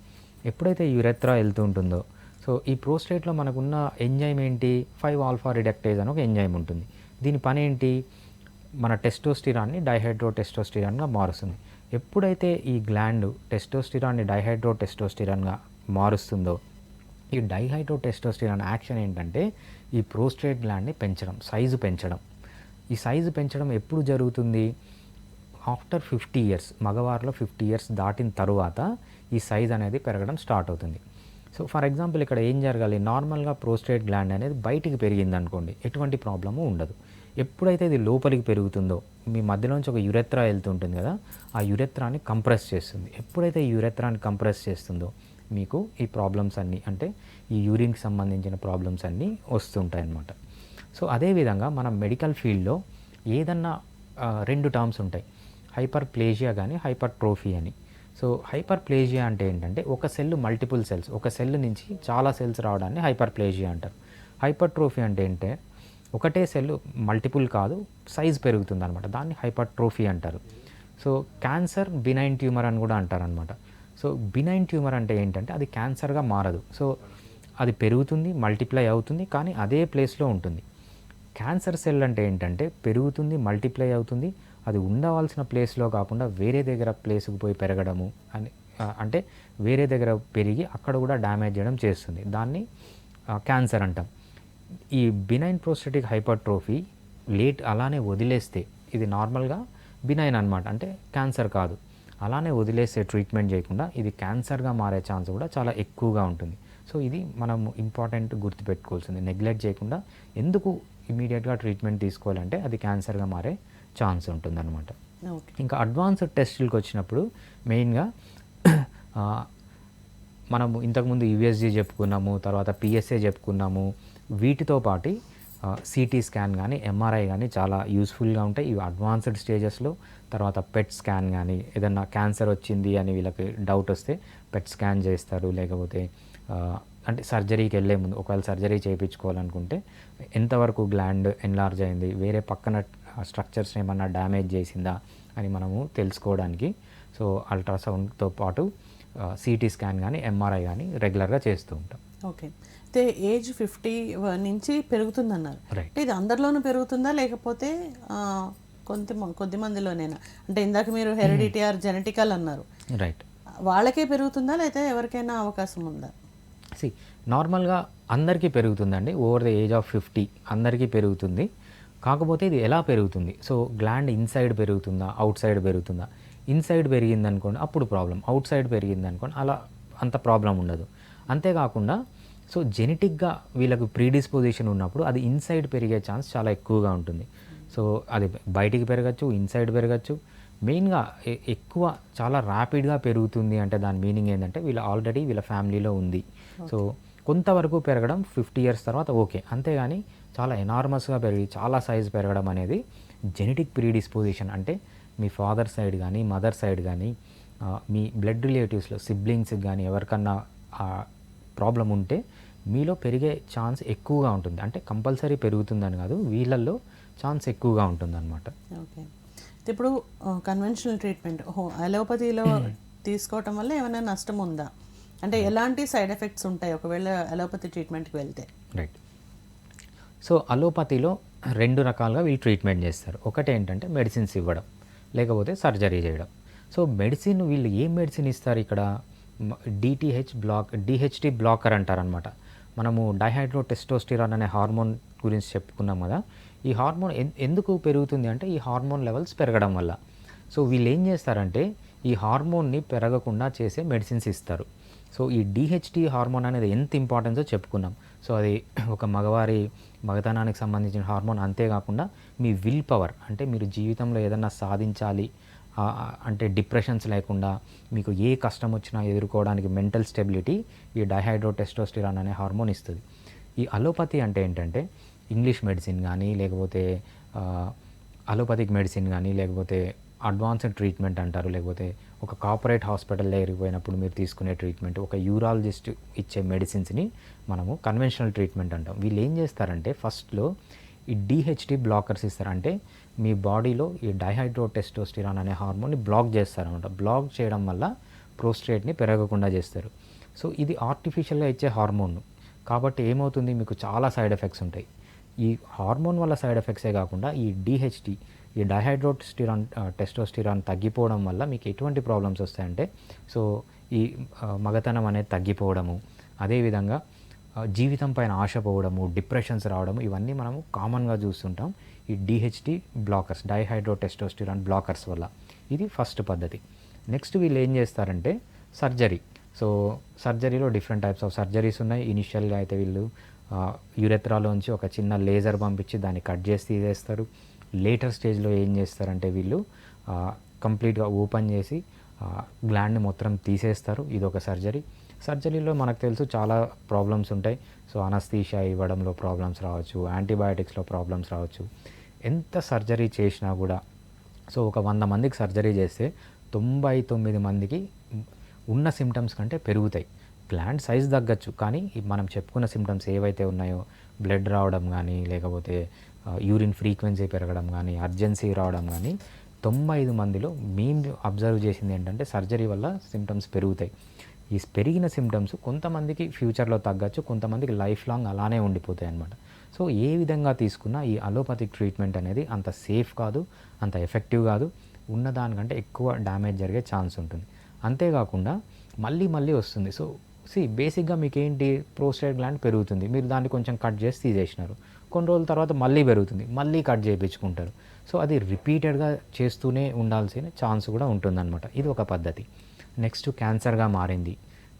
ఎప్పుడైతే యురెత్రా వెళ్తూ ఉంటుందో, సో ఈ ప్రోస్టేట్లో మనకున్న ఎంజైమ్ ఏంటి, 5-ఆల్ఫా రిడక్టేజ్ అని ఒక ఎంజైమ్ ఉంటుంది. దీని పని ఏంటి, మన టెస్టోస్టిరాన్ని డైహైడ్రోటెస్టోస్టిరాన్గా మారుస్తుంది. ఎప్పుడైతే ఈ గ్లాండ్ టెస్టోస్టిరాన్ని డైహైడ్రోటెస్టోస్టిరాన్గా మారుస్తుందో, ఈ డైహైడ్రోటెస్టోస్టిరాన్ యాక్షన్ ఏంటంటే ఈ ప్రోస్టేట్ గ్లాండ్ని పెంచడం, సైజు పెంచడం. ఈ సైజు పెంచడం ఎప్పుడు జరుగుతుంది, ఆఫ్టర్ 50 ఇయర్స్, మగవారిలో 50 ఇయర్స్ దాటిన తరువాత ఈ సైజ్ అనేది పెరగడం స్టార్ట్ అవుతుంది. సో ఫర్ ఎగ్జాంపుల్ ఇక్కడ ఏం జరగాలి, నార్మల్గా ప్రోస్టేట్ గ్లాండ్ అనేది బయటికి పెరిగింది అనుకోండి, ఎటువంటి ప్రాబ్లము ఉండదు. ఎప్పుడైతే ఇది లోపలికి పెరుగుతుందో, మీ మధ్యలోంచి ఒక యురెత్రా వెళ్తుంటుంది కదా, ఆ యురెత్రాని కంప్రెస్ చేస్తుంది. ఎప్పుడైతే ఈ యురెత్రాని కంప్రెస్ చేస్తుందో మీకు ఈ ప్రాబ్లమ్స్ అన్నీ, అంటే ఈ యూరిన్కి సంబంధించిన ప్రాబ్లమ్స్ అన్నీ వస్తుంటాయి అన్నమాట. సో అదేవిధంగా మనం మెడికల్ ఫీల్డ్లో ఏదన్నా 2 టర్మ్స్ ఉంటాయి, హైపర్ ప్లేజియా కానీ హైపర్ ట్రోఫీ అని. సో హైపర్ ప్లేజియా అంటే ఏంటంటే ఒక సెల్ మల్టిపుల్ సెల్స్, ఒక సెల్ నుంచి చాలా సెల్స్ రావడాన్ని హైపర్ ప్లేజియా అంటారు. హైపర్ ట్రోఫీ అంటే ఏంటంటే ఒకటే సెల్ మల్టిపుల్ కాదు, సైజ్ పెరుగుతుంది అనమాట, దాన్ని హైపర్ ట్రోఫీ అంటారు. సో క్యాన్సర్ బినైన్ ట్యూమర్ అని కూడా అంటారనమాట. సో బినైన్ ట్యూమర్ అంటే ఏంటంటే అది క్యాన్సర్గా మారదు, సో అది పెరుగుతుంది, మల్టిప్లై అవుతుంది, కానీ అదే ప్లేస్లో ఉంటుంది. క్యాన్సర్ సెల్ అంటే ఏంటంటే పెరుగుతుంది, మల్టిప్లై అవుతుంది, అది ఉండవలసిన ప్లేస్లో కాకుండా వేరే దగ్గర ప్లేస్కి పోయి పెరగడము అని, అంటే వేరే దగ్గర పెరిగి అక్కడ కూడా డ్యామేజ్ చేయడం చేస్తుంది, దాన్ని క్యాన్సర్ అంటాం. ఈ బినైన్ ప్రోస్టేటిక్ హైపర్ట్రోఫీ అలానే వదిలేస్తే, ఇది నార్మల్గా బినైన్ అనమాట, అంటే క్యాన్సర్ కాదు, అలానే వదిలేస్తే ట్రీట్మెంట్ చేయకుండా ఇది క్యాన్సర్గా మారే ఛాన్స్ కూడా చాలా ఎక్కువగా ఉంటుంది. సో ఇది మనం ఇంపార్టెంట్ గుర్తుపెట్టుకోవాల్సింది, నెగ్లెక్ట్ చేయకుండా ఎందుకు ఇమీడియట్గా ట్రీట్మెంట్ తీసుకోవాలంటే అది క్యాన్సర్గా మారే ఛాన్స్ ఉంటుందన్నమాట. ఇంకా అడ్వాన్స్డ్ టెస్టులకు వచ్చినప్పుడు మెయిన్గా మనము ఇంతకుముందు యూఎస్జీ చెప్పుకున్నాము, తర్వాత పిఎస్ఏ చెప్పుకున్నాము, వీటితో పాటు సిటీ స్కాన్ కానీ ఎంఆర్ఐ కానీ చాలా యూస్ఫుల్గా ఉంటాయి ఇవి అడ్వాన్స్డ్ స్టేజెస్లో. తర్వాత పెట్ స్కాన్ కానీ, ఏదన్నా క్యాన్సర్ వచ్చింది అని వీళ్ళకి డౌట్ వస్తే పెట్ స్కాన్ చేస్తారు, లేకపోతే అంటే సర్జరీకి వెళ్ళే ముందు ఒకవేళ సర్జరీ చేయించుకోవాలనుకుంటే ఎంతవరకు గ్లాండ్ ఎన్లార్జ్ అయింది, వేరే పక్కన స్ట్రక్చర్స్ ఏమన్నా డ్యామేజ్ చేసిందా అని మనము తెలుసుకోవడానికి సో అల్ట్రాసౌండ్తో పాటు సిటీ స్కాన్ కానీ ఎంఆర్ఐ కానీ రెగ్యులర్గా చేస్తూ ఉంటాం. ఓకే, అయితే ఏజ్ 50 నుంచి పెరుగుతుందన్నారు, రైట్. ఇది అందరిలోనూ పెరుగుతుందా లేకపోతే కొద్ది మందిలోనేనా? అంటే ఇందాక మీరు హెరిడిటీ ఆర్ జెనెటికల్ అన్నారు, రైట్, వాళ్ళకే పెరుగుతుందా లేకపోతే ఎవరికైనా అవకాశం ఉందా? నార్మల్గా అందరికీ పెరుగుతుందండి, ఓవర్ ద ఏజ్ ఆఫ్ 50 అందరికీ పెరుగుతుంది. కాకపోతే ఇది ఎలా పెరుగుతుంది, సో గ్లాండ్ ఇన్సైడ్ పెరుగుతుందా అవుట్ సైడ్ పెరుగుతుందా, ఇన్సైడ్ పెరిగింది అనుకోండి అప్పుడు ప్రాబ్లం, అవుట్ సైడ్ పెరిగింది అనుకోండి అలా అంత ప్రాబ్లం ఉండదు. అంతేకాకుండా సో జెనెటిక్గా వీళ్ళకు ప్రీడిస్పోజిషన్ ఉన్నప్పుడు అది ఇన్సైడ్ పెరిగే ఛాన్స్ చాలా ఎక్కువగా ఉంటుంది. సో అది బయటికి పెరగచ్చు, ఇన్సైడ్ పెరగచ్చు. మెయిన్గా ఎక్కువ చాలా ర్యాపిడ్గా పెరుగుతుంది అంటే దాని మీనింగ్ ఏంటంటే ఆల్రెడీ వీళ్ళ ఫ్యామిలీలో ఉంది. సో కొంతవరకు పెరగడం 50 ఇయర్స్ తర్వాత ఓకే, అంతేగాని చాలా ఎనార్మస్గా పెరిగి చాలా సైజ్ పెరగడం అనేది జెనెటిక్ ప్రీడిస్పోజిషన్, అంటే మీ ఫాదర్ సైడ్ కానీ మదర్ సైడ్ కానీ మీ బ్లడ్ రిలేటివ్స్లో సిబ్లింగ్స్కి కానీ ఎవరికన్నా ప్రాబ్లం ఉంటే మీలో పెరిగే ఛాన్స్ ఎక్కువగా ఉంటుంది. అంటే కంపల్సరీ పెరుగుతుందని కాదు, వీళ్ళల్లో ఛాన్స్ ఎక్కువగా ఉంటుందన్నమాట. ఓకే, ఇప్పుడు కన్వెన్షనల్ ట్రీట్మెంట్ అలోపతిలో తీసుకోవటం వల్ల ఏమైనా నష్టం ఉందా, అంటే ఎలాంటి సైడ్ ఎఫెక్ట్స్ ఉంటాయి ఒకవేళ అలోపతి ట్రీట్మెంట్కి వెళ్తే? రైట్, సో అలోపతిలో 2 రకాలుగా వీళ్ళు ట్రీట్మెంట్ చేస్తారు. ఒకటి ఏంటంటే మెడిసిన్స్ ఇవ్వడం, లేకపోతే సర్జరీ చేయడం. సో మెడిసిన్ వీళ్ళు ఏం మెడిసిన్ ఇస్తారు ఇక్కడ, డిహెచ్టి బ్లాకర్ అంటారనమాట. మనము డైహైడ్రోటెస్టోస్టిరాన్ అనే హార్మోన్ గురించి చెప్పుకున్నాం కదా, ఈ హార్మోన్ ఎందుకు పెరుగుతుంది అంటే ఈ హార్మోన్ లెవెల్స్ పెరగడం వల్ల. సో వీళ్ళు ఏం చేస్తారంటే ఈ హార్మోన్ని పెరగకుండా చేసే మెడిసిన్స్ ఇస్తారు. సో ఈ డిహెచ్టి హార్మోన్ అనేది ఎంత ఇంపార్టెన్సో చెప్పుకున్నాం. సో అది ఒక మగతనానికి సంబంధించిన హార్మోన్. అంతేకాకుండా మీ విల్ పవర్, అంటే మీరు జీవితంలో ఏదన్నా సాధించాలి అంటే డిప్రెషన్స్ లేకుండా మీకు ఏ కష్టం వచ్చినా ఎదుర్కోవడానికి మెంటల్ స్టెబిలిటీ ఈ డైహైడ్రోటెస్టోస్టిరాన్ అనే హార్మోన్ ఇస్తుంది. ఈ అలోపతి అంటే ఏంటంటే ఇంగ్లీష్ మెడిసిన్ కానీ, లేకపోతే అలోపతిక్ మెడిసిన్ కానీ, లేకపోతే అడ్వాన్స్డ్ ట్రీట్మెంట్ అంటారు, లేకపోతే ఒక కార్పొరేట్ హాస్పిటల్ దగ్గరికి పోయినప్పుడు మీరు తీసుకునే ట్రీట్మెంట్, ఒక యూరాలజిస్ట్ ఇచ్చే మెడిసిన్స్ని మనము కన్వెన్షనల్ ట్రీట్మెంట్ అంటాం. వీళ్ళు ఏం చేస్తారంటే ఫస్ట్లో ఈ డిహెచ్టి బ్లాకర్స్ ఇస్తారు, అంటే మీ బాడీలో ఈ డైహైడ్రోటెస్టోస్టిరాన్ అనే హార్మోన్ని బ్లాక్ చేస్తారనమాట. బ్లాక్ చేయడం వల్ల ప్రోస్టేట్ని పెరగకుండా చేస్తారు. సో ఇది ఆర్టిఫిషియల్గా ఇచ్చే హార్మోన్. కాబట్టి ఏమవుతుంది, మీకు చాలా సైడ్ ఎఫెక్ట్స్ ఉంటాయి. ఈ హార్మోన్ వల్ల సైడ్ ఎఫెక్ట్సే కాకుండా ఈ డిహెచ్డి, ఈ డైహైడ్రోటెస్టిరాన్ టెస్టోస్టిరాన్ తగ్గిపోవడం వల్ల మీకు ఎటువంటి ప్రాబ్లమ్స్ వస్తాయంటే, సో ఈ మగతనం అనేది తగ్గిపోవడము, అదేవిధంగా జీవితం పైన ఆశ పోవడము, డిప్రెషన్స్ రావడము, ఇవన్నీ మనము కామన్గా చూస్తుంటాం ఈ డిహెచ్డి బ్లాకర్స్, డైహైడ్రోటెస్టోస్టిరాన్ బ్లాకర్స్ వల్ల. ఇది ఫస్ట్ పద్ధతి. నెక్స్ట్ వీళ్ళు ఏం చేస్తారంటే సర్జరీ. సో సర్జరీలో డిఫరెంట్ టైప్స్ ఆఫ్ సర్జరీస్ ఉన్నాయి. ఇనిషియల్గా అయితే వీళ్ళు యురెత్రాలోంచి ఒక చిన్న లేజర్ పంపించి దాన్ని కట్ చేసి తీసేస్తారు. లేటర్ స్టేజ్లో ఏం చేస్తారంటే వీళ్ళు కంప్లీట్గా ఓపెన్ చేసి గ్లాండ్ని మొత్తం తీసేస్తారు. ఇది ఒక సర్జరీ. సర్జరీలో మనకు తెలుసు చాలా ప్రాబ్లమ్స్ ఉంటాయి. సో అనస్థీషియా ఇవ్వడంలో ప్రాబ్లమ్స్ రావచ్చు, యాంటీబయాటిక్స్లో ప్రాబ్లమ్స్ రావచ్చు. ఎంత సర్జరీ చేసినా కూడా, సో ఒక 100 మందికి సర్జరీ చేస్తే 99 మందికి ఉన్న సిమ్టమ్స్ కంటే పెరుగుతాయి. గ్లాండ్ సైజ్ తగ్గచ్చు, కానీ మనం చెప్పుకున్న సిమ్టమ్స్ ఏవైతే ఉన్నాయో, బ్లడ్ రావడం కానీ, లేకపోతే యూరిన్ ఫ్రీక్వెన్సీ పెరగడం కానీ, అర్జెన్సీ రావడం కానీ, 95 మందిలో మేము అబ్జర్వ్ చేసింది ఏంటంటే సర్జరీ వల్ల సిమ్టమ్స్ పెరుగుతాయి. ఈ పెరిగిన సిమ్టమ్స్ కొంతమందికి ఫ్యూచర్లో తగ్గచ్చు, కొంతమందికి లైఫ్ లాంగ్ అలానే ఉండిపోతాయి అన్నమాట. సో ఏ విధంగా తీసుకున్నా ఈ అలోపతిక్ ట్రీట్మెంట్ అనేది అంత సేఫ్ కాదు, అంత ఎఫెక్టివ్ కాదు, ఉన్నదానికంటే ఎక్కువ డ్యామేజ్ జరిగే ఛాన్స్ ఉంటుంది. అంతేకాకుండా మళ్ళీ వస్తుంది. సో బేసిక్గా మీకు ఏంటి, ప్రోస్టేట్ గ్లాండ్ పెరుగుతుంది, మీరు దాన్ని కొంచెం కట్ చేసి తీసేసినారు, కొన్ని రోజుల తర్వాత మళ్ళీ పెరుగుతుంది, మళ్ళీ కట్ చేయించుకుంటారు. సో అది రిపీటెడ్గా చేస్తూనే ఉండాల్సిన ఛాన్స్ కూడా ఉంటుందన్నమాట. ఇది ఒక పద్ధతి. నెక్స్ట్ క్యాన్సర్గా మారింది.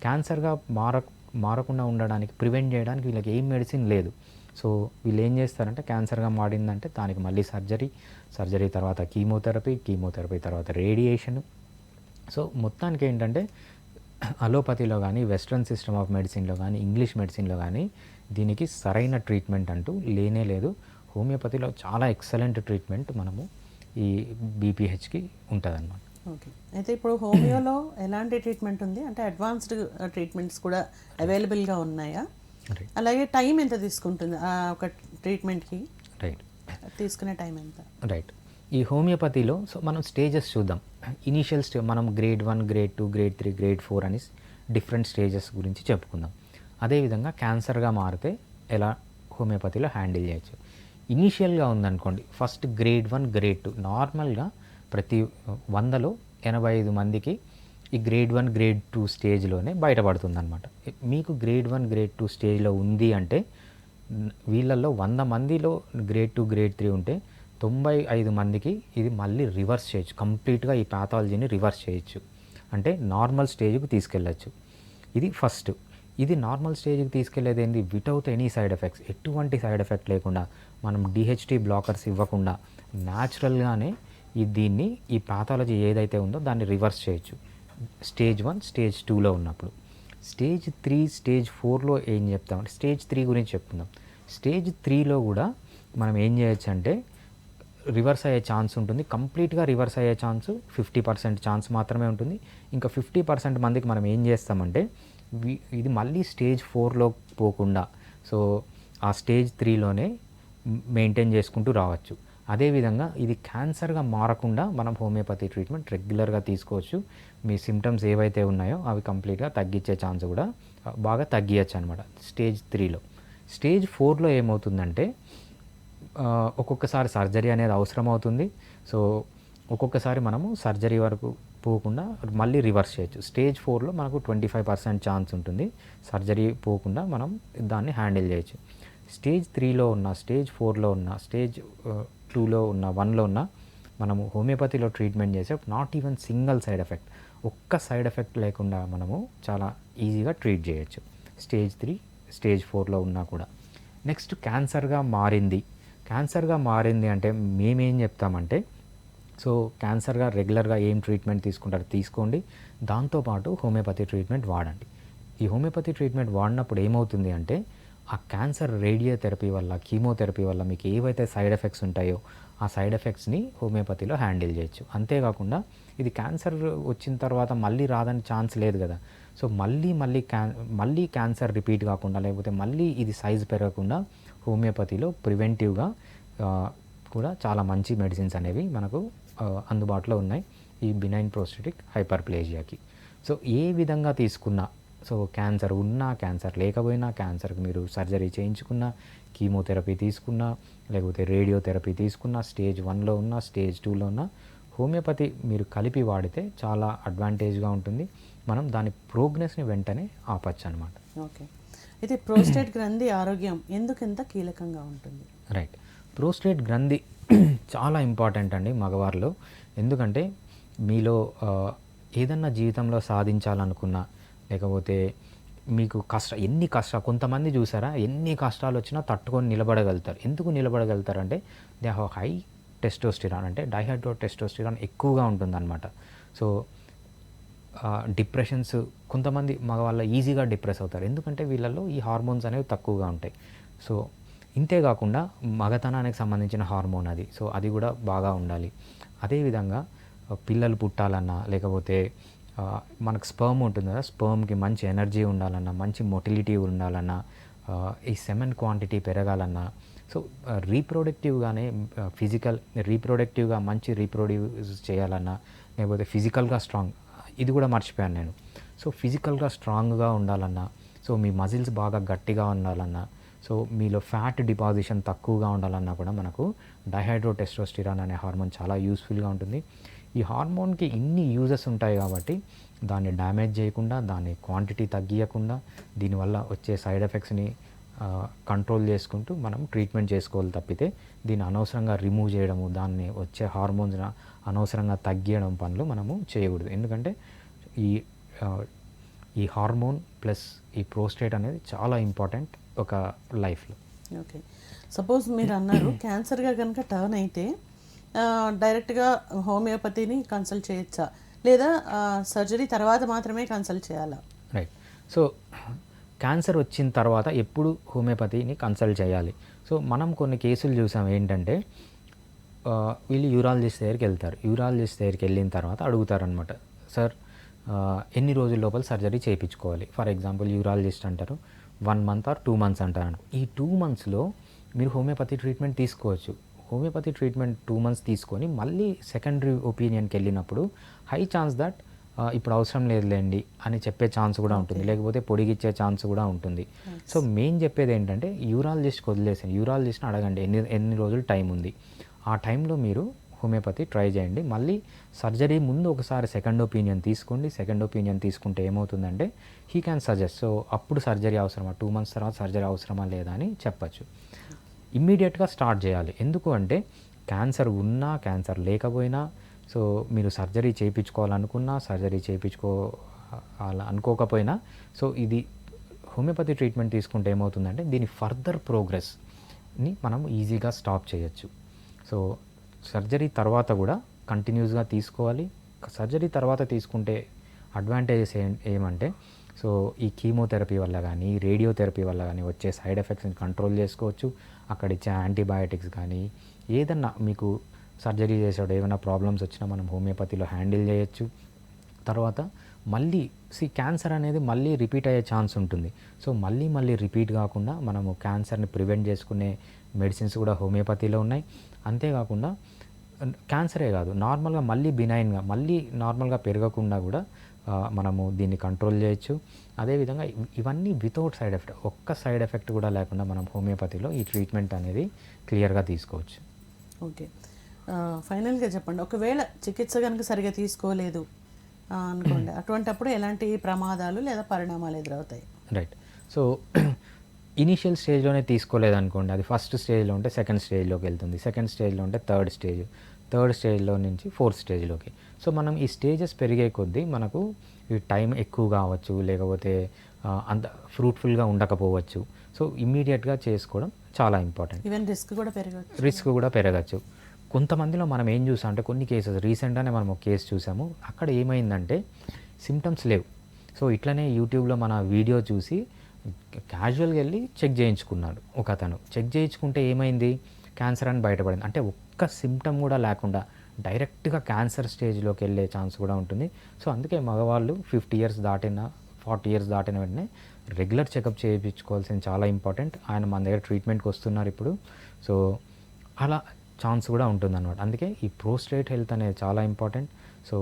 క్యాన్సర్గా మారకుండా ఉండడానికి, ప్రివెంట్ చేయడానికి వీళ్ళకి ఏం మెడిసిన్ లేదు. సో వీళ్ళు ఏం చేస్తారంటే క్యాన్సర్గా మారిందంటే దానికి మళ్ళీ సర్జరీ తర్వాత కీమోథెరపీ తర్వాత రేడియేషన్. సో మొత్తానికి ఏంటంటే అలోపతిలో కానీ, వెస్ట్రన్ సిస్టమ్ ఆఫ్ మెడిసిన్లో కానీ, ఇంగ్లీష్ మెడిసిన్లో కానీ దీనికి సరైన ట్రీట్మెంట్ అంటూ లేనే లేదు. హోమియోపతిలో చాలా ఎక్సలెంట్ ట్రీట్మెంట్ మనము ఈ బీపీహెచ్కి ఉంటుందన్నమాట. ఓకే, అయితే ఇప్పుడు హోమియోలో ఎలాంటి ట్రీట్మెంట్ ఉంది అంటే అడ్వాన్స్డ్ ట్రీట్మెంట్స్ కూడా అవైలబుల్గా ఉన్నాయా? అలాగే టైం ఎంత తీసుకుంటుంది ఒక ట్రీట్మెంట్కి? రైట్, తీసుకునే టైం ఎంత? రైట్. ఈ హోమియోపతిలో సో మనం స్టేజెస్ చూద్దాం. ఇనీషియల్ మనం గ్రేడ్ 1, గ్రేడ్ 2, గ్రేడ్ 3, గ్రేడ్ 4 అని డిఫరెంట్ స్టేజెస్ గురించి చెప్పుకుందాం. అదేవిధంగా క్యాన్సర్గా మారితే ఎలా హోమియోపతిలో హ్యాండిల్ చేయొచ్చు. ఇనీషియల్గా ఉందనుకోండి, ఫస్ట్ గ్రేడ్ 1, గ్రేడ్ 2 నార్మల్గా ప్రతి 100లో 85 మందికి ఈ గ్రేడ్ 1, గ్రేడ్ 2 స్టేజ్లోనే బయటపడుతుందన్నమాట. మీకు గ్రేడ్ 1, గ్రేడ్ 2 స్టేజ్లో ఉంది అంటే వీళ్ళల్లో 100 మందిలో గ్రేడ్ 2, గ్రేడ్ 3 ఉంటే 95 మందికి ఇది మళ్ళీ రివర్స్ చేయొచ్చు, కంప్లీట్గా ఈ ప్యాథాలజీని రివర్స్ చేయొచ్చు, అంటే నార్మల్ స్టేజ్కి తీసుకెళ్ళచ్చు. ఇది ఫస్ట్. ఇది నార్మల్ స్టేజ్కి తీసుకెళ్లేది ఏంటి, వితౌట్ ఎనీ సైడ్ ఎఫెక్ట్స్, ఎటువంటి సైడ్ ఎఫెక్ట్ లేకుండా మనం డిహెచ్డి బ్లాకర్స్ ఇవ్వకుండా న్యాచురల్గానే దీన్ని ఈ ప్యాథాలజీ ఏదైతే ఉందో దాన్ని రివర్స్ చేయొచ్చు. స్టేజ్ 1, స్టేజ్ 2లో ఉన్నప్పుడు. స్టేజ్ 3, స్టేజ్ 4లో ఏం చెప్తామంటే స్టేజ్ 3 గురించి చెప్పుకుందాం. స్టేజ్ 3లో కూడా మనం ఏం చేయొచ్చు అంటే రివర్స్ అయ్యే ఛాన్స్ ఉంటుంది. కంప్లీట్గా రివర్స్ అయ్యే ఛాన్స్ 50% ఛాన్స్ మాత్రమే ఉంటుంది. ఇంకా 50% మందికి మనం ఏం చేస్తామంటే ఇది మళ్ళీ స్టేజ్ 4లో పోకుండా సో ఆ స్టేజ్ 3లోనే మెయింటైన్ చేసుకుంటూ రావచ్చు. అదేవిధంగా ఇది క్యాన్సర్గా మారకుండా మనం హోమియోపతి ట్రీట్మెంట్ రెగ్యులర్గా తీసుకోవచ్చు. మీ సిమ్టమ్స్ ఏవైతే ఉన్నాయో అవి కంప్లీట్గా తగ్గించే ఛాన్స్ కూడా బాగా తగ్గించచ్చు అనమాట స్టేజ్ 3లో. స్టేజ్ 4లో ఏమవుతుందంటే ఒక్కొక్కసారి సర్జరీ అనేది అవసరం అవుతుంది. సో ఒక్కొక్కసారి మనము సర్జరీ వరకు పోకుండా మళ్ళీ రివర్స్ చేయొచ్చు. స్టేజ్ 4లో మనకు 25% ఛాన్స్ ఉంటుంది సర్జరీ పోకుండా మనం దాన్ని హ్యాండిల్ చేయొచ్చు. స్టేజ్ 3లో ఉన్న, స్టేజ్ 4లో ఉన్న, స్టేజ్ 2లో ఉన్న, 1లో ఉన్న మనము హోమియోపతిలో ట్రీట్మెంట్ చేసే not even single side effect, ఒక్క సైడ్ ఎఫెక్ట్ లేకుండా మనము చాలా ఈజీగా ట్రీట్ చేయొచ్చు స్టేజ్ 3, స్టేజ్ 4లో ఉన్నా కూడా. నెక్స్ట్ క్యాన్సర్గా మారింది అంటే మేమేం చెప్తామంటే సో క్యాన్సర్గా రెగ్యులర్గా ఏం ట్రీట్మెంట్ తీసుకుంటారో తీసుకోండి, దాంతోపాటు హోమియోపతి ట్రీట్మెంట్ వాడండి. ఈ హోమియోపతి ట్రీట్మెంట్ వాడినప్పుడు ఏమవుతుంది అంటే ఆ క్యాన్సర్ రేడియోథెరపీ వల్ల, కీమోథెరపీ వల్ల మీకు ఏవైతే సైడ్ ఎఫెక్ట్స్ ఉంటాయో ఆ సైడ్ ఎఫెక్ట్స్ని హోమియోపతిలో హ్యాండిల్ చేయొచ్చు. అంతేకాకుండా ఇది క్యాన్సర్ వచ్చిన తర్వాత మళ్ళీ రాదని ఛాన్స్ లేదు కదా. సో మళ్ళీ క్యాన్సర్ రిపీట్ కాకుండా, లేకపోతే మళ్ళీ ఇది సైజ్ పెరగకుండా హోమియోపతిలో ప్రివెంటివ్గా కూడా చాలా మంచి మెడిసిన్స్ అనేవి మనకు అందుబాటులో ఉన్నాయి ఈ బినైన్ ప్రోస్టేటిక్ హైపర్ప్లేజియాకి. సో ఏ విధంగా తీసుకున్నా సో క్యాన్సర్ ఉన్నా, క్యాన్సర్ లేకపోయినా, క్యాన్సర్కి మీరు సర్జరీ చేయించుకున్నా, కీమోథెరపీ తీసుకున్నా, లేకపోతే రేడియోథెరపీ తీసుకున్నా, స్టేజ్ 1లో ఉన్న, స్టేజ్ 2లో ఉన్న, హోమియోపతి మీరు కలిపి వాడితే చాలా అడ్వాంటేజ్గా ఉంటుంది. మనం దాని ప్రోగ్రెస్ని వెంటనే ఆపచ్చు అనమాట. ఓకే. అయితే ప్రోస్టేట్ గ్రంథి ఆరోగ్యం ఎందుకు ఇంత కీలకంగా ఉంటుంది? రైట్. ప్రోస్టేట్ గ్రంథి చాలా ఇంపార్టెంట్ అండి మగవారిలో. ఎందుకంటే మీలో ఏదన్నా జీవితంలో సాధించాలనుకున్నా, లేకపోతే మీకు ఎన్ని కొంతమంది చూసారా, ఎన్ని కష్టాలు వచ్చినా తట్టుకొని నిలబడగలుగుతారు. ఎందుకు నిలబడగలుగుతారంటే దే హ్యావ్ హై టెస్టోస్టిరాన్, అంటే డైహైడ్రో టెస్టోస్టిరాన్ ఎక్కువగా ఉంటుందన్నమాట. సో డిప్రెషన్స్, కొంతమంది మగవాళ్ళ ఈజీగా డిప్రెస్ అవుతారు, ఎందుకంటే వీళ్ళల్లో ఈ హార్మోన్స్ అనేవి తక్కువగా ఉంటాయి. సో ఇంతేకాకుండా మగతనానికి సంబంధించిన హార్మోన్ అది, సో అది కూడా బాగా ఉండాలి. అదేవిధంగా పిల్లలు పుట్టాలన్నా, లేకపోతే మనకు స్పర్మ్ ఉంటుంది కదా, స్పర్మ్కి మంచి ఎనర్జీ ఉండాలన్నా, మంచి మొటిలిటీ ఉండాలన్నా, ఈ సెమెన్ క్వాంటిటీ పెరగాలన్నా, సో రీప్రొడక్టివ్గానే రీప్రొడక్టివ్గా మంచి రీప్రొడ్యూస్ చేయాలన్నా, లేకపోతే ఫిజికల్గా స్ట్రాంగ్, ఇది కూడా మర్చిపోయాను నేను. సో ఫిజికల్గా స్ట్రాంగ్గా ఉండాలన్నా, సో మీ మజిల్స్ బాగా గట్టిగా ఉండాలన్నా, సో మీలో ఫ్యాట్ డిపాజిషన్ తక్కువగా ఉండాలన్నా కూడా మనకు డైహైడ్రో టెస్టోస్టిరాన్ అనే హార్మోన్ చాలా యూస్ఫుల్గా ఉంటుంది. ఈ హార్మోన్కి ఇన్ని యూజెస్ ఉంటాయి కాబట్టి దాన్ని డ్యామేజ్ చేయకుండా, దాని క్వాంటిటీ తగ్గియకుండా, దీనివల్ల వచ్చే సైడ్ ఎఫెక్ట్స్ని కంట్రోల్ చేసుకుంటూ మనం ట్రీట్మెంట్ చేసుకోవాలి తప్పితే దీన్ని అనవసరంగా రిమూవ్ చేయడము, దాన్ని వచ్చే హార్మోన్స్ అనవసరంగా తగ్గియడం పనులు మనము చేయకూడదు. ఎందుకంటే ఈ హార్మోన్ ప్లస్ ఈ ప్రోస్టేట్ అనేది చాలా ఇంపార్టెంట్ ఒక లైఫ్లో. ఓకే. సపోజ్ మీరు అన్నారు క్యాన్సర్గా కనుక టర్న్ అయితే డైరెక్ట్గా హోమియోపతిని కన్సల్ట్ చేయొచ్చా, లేదా సర్జరీ తర్వాత మాత్రమే కన్సల్ట్ చేయాలా? రైట్. సో క్యాన్సర్ వచ్చిన తర్వాత ఎప్పుడు హోమియోపతిని కన్సల్ట్ చేయాలి? సో మనం కొన్ని కేసులు చూసాం ఏంటంటే వీళ్ళు యూరాలజిస్ట్ దగ్గరికి వెళ్తారు. యూరాలజిస్ట్ దగ్గరికి వెళ్ళిన తర్వాత అడుగుతారనమాట, సార్ ఎన్ని రోజుల లోపల సర్జరీ చేయించుకోవాలి? ఫర్ ఎగ్జాంపుల్ యూరాలజిస్ట్ అంటారు 1 month or 2 months అంటారు. ఈ 2 monthsలో మీరు హోమియోపతి ట్రీట్మెంట్ తీసుకోవచ్చు. హోమియోపతి ట్రీట్మెంట్ 2 months తీసుకొని మళ్ళీ సెకండరీ ఒపీనియన్కి వెళ్ళినప్పుడు హై ఛాన్స్ దట్ ఇప్పుడు అవసరం లేదులేండి అని చెప్పే ఛాన్స్ కూడా ఉంటుంది, లేకపోతే పొడిగిచ్చే ఛాన్స్ కూడా ఉంటుంది. సో మెయిన్ చెప్పేది ఏంటంటే యూరాలజిస్ట్కి వదిలేసాను, యూరాలజిస్ట్ని అడగండి ఎన్ని రోజులు టైం ఉంది, ఆ టైంలో మీరు హోమియోపతి ట్రై చేయండి. మళ్ళీ సర్జరీ ముందు ఒకసారి సెకండ్ ఒపీనియన్ తీసుకోండి. సెకండ్ ఒపీనియన్ తీసుకుంటే ఏమవుతుందంటే హీ క్యాన్ సజెస్ట్, సో అప్పుడు సర్జరీ అవసరమా, 2 months తర్వాత సర్జరీ అవసరమా లేదా అని చెప్పచ్చు. ఇమ్మీడియట్గా స్టార్ట్ చేయాలి. ఎందుకు అంటే క్యాన్సర్ ఉన్నా, క్యాన్సర్ లేకపోయినా, సో మీరు సర్జరీ చేయించుకోవాలనుకున్నా, సర్జరీ అనుకోకపోయినా, సో ఇది హోమియోపతి ట్రీట్మెంట్ తీసుకుంటే ఏమవుతుందంటే దీని ఫర్దర్ ప్రోగ్రెస్ని మనం ఈజీగా స్టాప్ చేయొచ్చు. సో సర్జరీ తర్వాత కూడా కంటిన్యూస్గా తీసుకోవాలి. సర్జరీ తర్వాత తీసుకుంటే అడ్వాంటేజెస్ ఏమంటే, సో ఈ కీమోథెరపీ వల్ల కానీ, రేడియోథెరపీ వల్ల కానీ వచ్చే సైడ్ ఎఫెక్ట్స్ని కంట్రోల్ చేసుకోవచ్చు. అక్కడ ఇచ్చే యాంటీబయాటిక్స్ కానీ, ఏదన్నా మీకు సర్జరీ చేసేటప్పుడు ఏమైనా ప్రాబ్లమ్స్ వచ్చినా మనం హోమియోపతిలో హ్యాండిల్ చేయొచ్చు. తర్వాత మళ్ళీ క్యాన్సర్ అనేది మళ్ళీ రిపీట్ అయ్యే ఛాన్స్ ఉంటుంది. సో మళ్ళీ రిపీట్ కాకుండా మనము క్యాన్సర్ని ప్రివెంట్ చేసుకునే మెడిసిన్స్ కూడా హోమియోపతిలో ఉన్నాయి. అంతేకాకుండా క్యాన్సరే కాదు, నార్మల్గా మళ్ళీ బినైన్గా మళ్ళీ నార్మల్గా పెరగకుండా కూడా మనము దీన్ని కంట్రోల్ చేయొచ్చు. అదేవిధంగా ఇవన్నీ వితౌట్ సైడ్ ఎఫెక్ట్, ఒక్క సైడ్ ఎఫెక్ట్ కూడా లేకుండా మనం హోమియోపతిలో ఈ ట్రీట్మెంట్ అనేది క్లియర్గా తీసుకోవచ్చు. ఓకే. ఫైనల్గా చెప్పండి, ఒకవేళ చికిత్స కనుక సరిగా తీసుకోలేదు అనుకోండి, అటువంటప్పుడు ఎలాంటి ప్రమాదాలు లేదా పరిణామాలు ఎదురవుతాయి? రైట్. సో ఇనీషియల్ స్టేజ్లోనే తీసుకోలేదనుకోండి, అది ఫస్ట్ స్టేజ్లో ఉంటే సెకండ్ స్టేజ్లోకి వెళ్తుంది, సెకండ్ స్టేజ్లో ఉంటే థర్డ్ స్టేజ్లో నుంచి 4th స్టేజ్లోకి. సో మనం ఈ స్టేజెస్ పెరిగే కొద్దీ మనకు ఈ టైం ఎక్కువ కావచ్చు, లేకపోతే అంత ఫ్రూట్ఫుల్గా ఉండకపోవచ్చు. సో ఇమ్మీడియట్గా చేసుకోవడం చాలా ఇంపార్టెంట్. ఈవెన్ రిస్క్ కూడా పెరగచ్చు. కొంతమందిలో మనం ఏం చూసాం అంటే కొన్ని కేసెస్ రీసెంట్గానే మనం ఒక కేసు చూసాము. అక్కడ ఏమైందంటే సిమ్టమ్స్ లేవు. సో ఇట్లనే యూట్యూబ్లో మన వీడియో చూసి క్యాజువల్గా వెళ్ళి చెక్ చేయించుకున్నాడు ఒక అతను. చెక్ చేయించుకుంటే ఏమైంది, క్యాన్సర్ అని బయటపడింది. అంటే ఒక్క సిమ్టమ్ కూడా లేకుండా డైరెక్ట్గా క్యాన్సర్ స్టేజ్లోకి వెళ్ళే ఛాన్స్ కూడా ఉంటుంది. సో అందుకే మగవాళ్ళు 50 years దాటిన 40 years దాటిన వెంటనే రెగ్యులర్ చెకప్ చేయించుకోవాల్సింది చాలా ఇంపార్టెంట్. ఆయన మన దగ్గర ట్రీట్మెంట్కి వస్తున్నారు ఇప్పుడు. సో అలా ఛాన్స్ కూడా ఉంటుందన్నమాట. అందుకే ఈ ప్రోస్టేట్ హెల్త్ అనేది చాలా ఇంపార్టెంట్. సో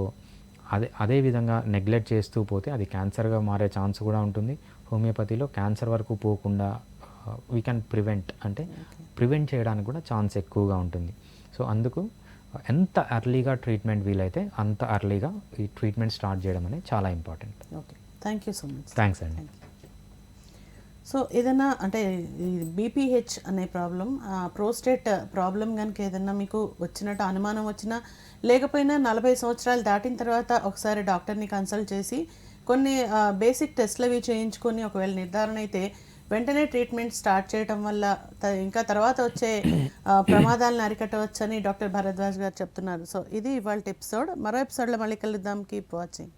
అదే విధంగా నెగ్లెక్ట్ చేస్తూ పోతే అది క్యాన్సర్గా మారే ఛాన్స్ కూడా ఉంటుంది. హోమియోపతిలో క్యాన్సర్ వరకు పోకుండా వీ కెన్ ప్రివెంట్ చేయడానికి కూడా ఛాన్స్ ఎక్కువగా ఉంటుంది. సో అందుకు ఎంత ఎర్లీగా ట్రీట్మెంట్ వీలైతే అంత ఎర్లీగా ఈ ట్రీట్మెంట్ స్టార్ట్ చేయడం అనేది చాలా important. Okay, thank you so much. Thanks అండి. సో ఏదైనా అంటే ఈ బీపీహెచ్ అనే ప్రాబ్లం, ప్రోస్టేట్ ప్రాబ్లం కనుక ఏదైనా మీకు వచ్చినట్టు అనుమానం వచ్చినా లేకపోయినా 40 సంవత్సరాలు దాటిన తర్వాత ఒకసారి డాక్టర్ని కన్సల్ట్ చేసి కొన్ని బేసిక్ టెస్ట్లు అవి చేయించుకొని ఒకవేళ నిర్ధారణ అయితే వెంటనే ట్రీట్మెంట్ స్టార్ట్ చేయడం వల్ల ఇంకా తర్వాత వచ్చే ప్రమాదాలను అరికట్టవచ్చని డాక్టర్ భరద్వాజ్ గారు చెప్తున్నారు. సో ఇది ఇవాళ ఎపిసోడ్. మరో ఎపిసోడ్లో మళ్ళీ కలుద్దాం. Keep watching.